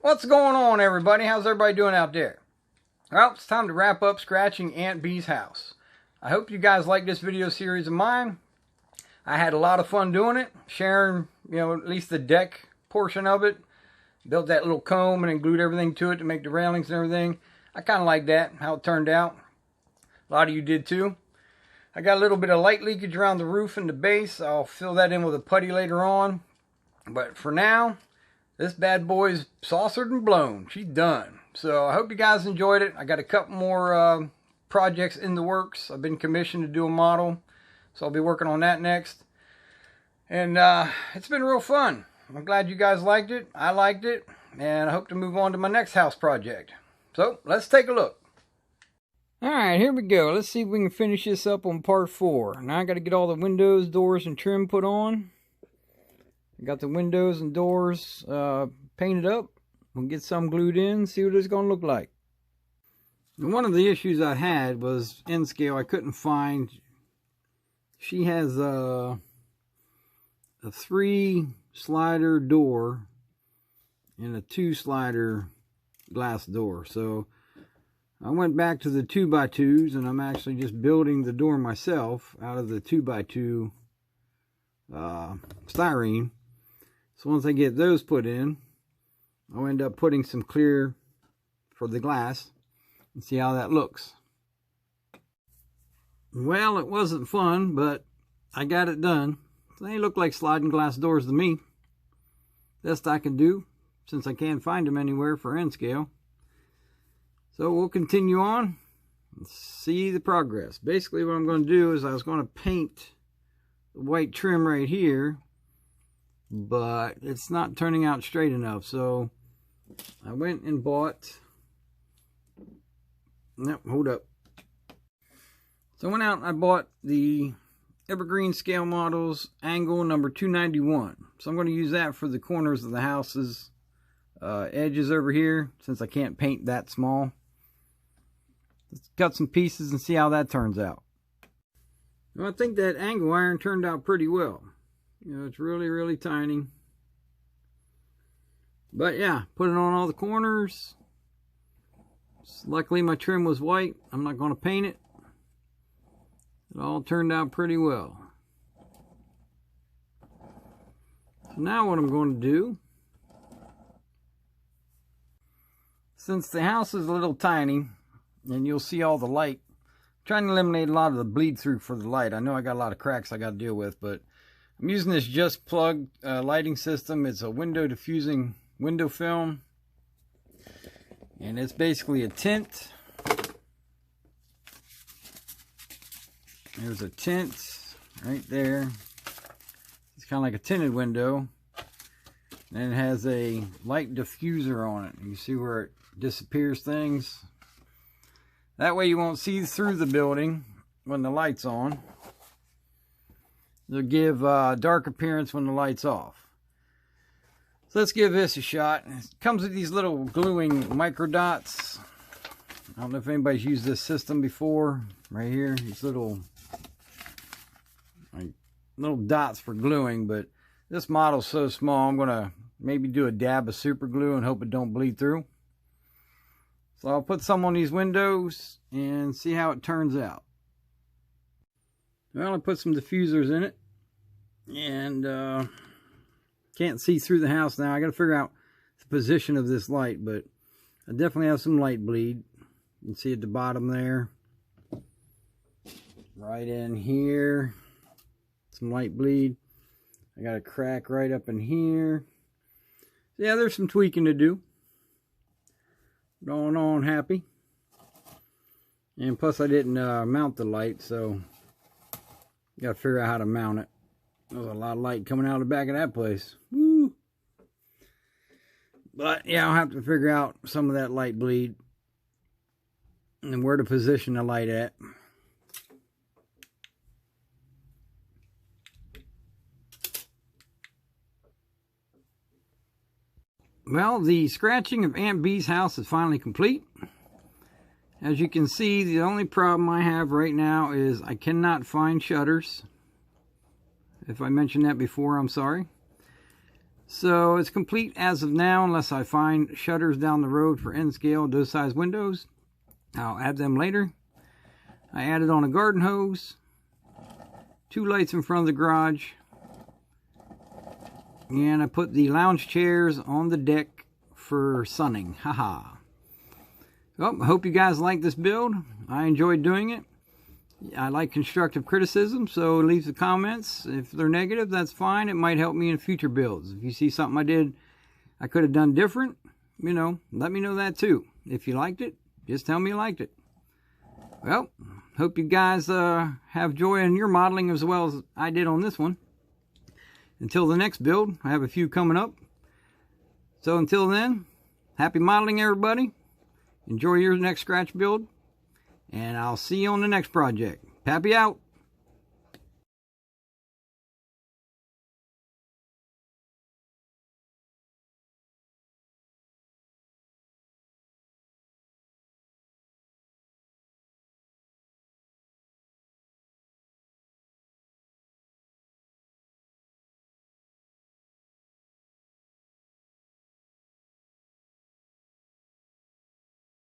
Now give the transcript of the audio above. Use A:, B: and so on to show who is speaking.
A: What's going on, everybody? How's everybody doing out there? Well, it's time to wrap up scratching Aunt Bee's house. I hope you guys like this video series of mine. I had a lot of fun doing it, sharing, at least the deck portion of it. Built that little comb and then glued everything to it to make the railings and everything. I kind of like that, how it turned out. A lot of you did too. I got a little bit of light leakage around the roof and the base. I'll fill that in with a putty later on. But for now, this bad boy's saucered and blown. She's done. So I hope you guys enjoyed it. I got a couple more projects in the works. I've been commissioned to do a model, so I'll be working on that next. And it's been real fun. I'm glad you guys liked it. I liked it. And I hope to move on to my next house project. So let's take a look. Alright, here we go. Let's see if we can finish this up on part 4. Now I got to get all the windows, doors, and trim put on. I got the windows and doors painted up. We'll get some glued in, see what it's going to look like. And one of the issues I had was end scale. I couldn't find. She has a 3-slider door and a 2-slider glass door. So I went back to the 2x2s, and I'm actually just building the door myself out of the 2x2 styrene. So once I get those put in, I'll end up putting some clear for the glass and see how that looks. Well, it wasn't fun, but I got it done. They look like sliding glass doors to me. Best I can do, since I can't find them anywhere for end scale. So we'll continue on and see the progress. Basically what I'm going to do is I was going to paint the white trim right here, but it's not turning out straight enough. So I went and bought, hold up. So I went out and I bought the Evergreen Scale Models angle number 291. So I'm going to use that for the corners of the house's edges over here, since I can't paint that small. Let's cut some pieces and see how that turns out. Well, I think that angle iron turned out pretty well. It's really, really tiny. But yeah, put it on all the corners. Luckily my trim was white. I'm not going to paint it. It all turned out pretty well. So now what I'm going to do, since the house is a little tiny and you'll see all the light, I'm trying to eliminate a lot of the bleed through for the light. I know I got a lot of cracks I got to deal with, but I'm using this Just Plug lighting system. It's a window diffusing window film, and it's basically a tint. There's a tint right there. It's kind of like a tinted window, and it has a light diffuser on it. You see where it disappears things. That way you won't see through the building when the light's on. They'll give a dark appearance when the light's off. So let's give this a shot. It comes with these little gluing micro dots. I don't know if anybody's used this system before. Right here, these little dots for gluing, but this model's so small, I'm gonna maybe do a dab of super glue and hope it don't bleed through. So I'll put some on these windows and see how it turns out. Well, I put some diffusers in it, and can't see through the house now. I got to figure out the position of this light, but I definitely have some light bleed. You can see at the bottom there, right in here, some light bleed. I got a crack right up in here. So yeah, there's some tweaking to do. Going on happy. And plus I didn't mount the light, so got to figure out how to mount it. There's a lot of light coming out of the back of that place. Woo! But yeah, I'll have to figure out some of that light bleed and where to position the light at. Well, the scratching of Aunt Bee's house is finally complete. As you can see, the only problem I have right now is I cannot find shutters. If I mentioned that before, I'm sorry. So it's complete as of now, unless I find shutters down the road for end scale, those size windows. I'll add them later. I added on a garden hose, 2 lights in front of the garage, and I put the lounge chairs on the deck for sunning. Haha. Well, I hope you guys like this build. I enjoyed doing it. I like constructive criticism, so leave the comments. If they're negative, that's fine. It might help me in future builds. If you see something I could have done different, you know, let me know that too. If you liked it, just tell me you liked it. Well, hope you guys have joy in your modeling as well as I did on this one. Until the next build, I have a few coming up. So until then, happy modeling, everybody. Enjoy your next scratch build. And I'll see you on the next project. Pappy out.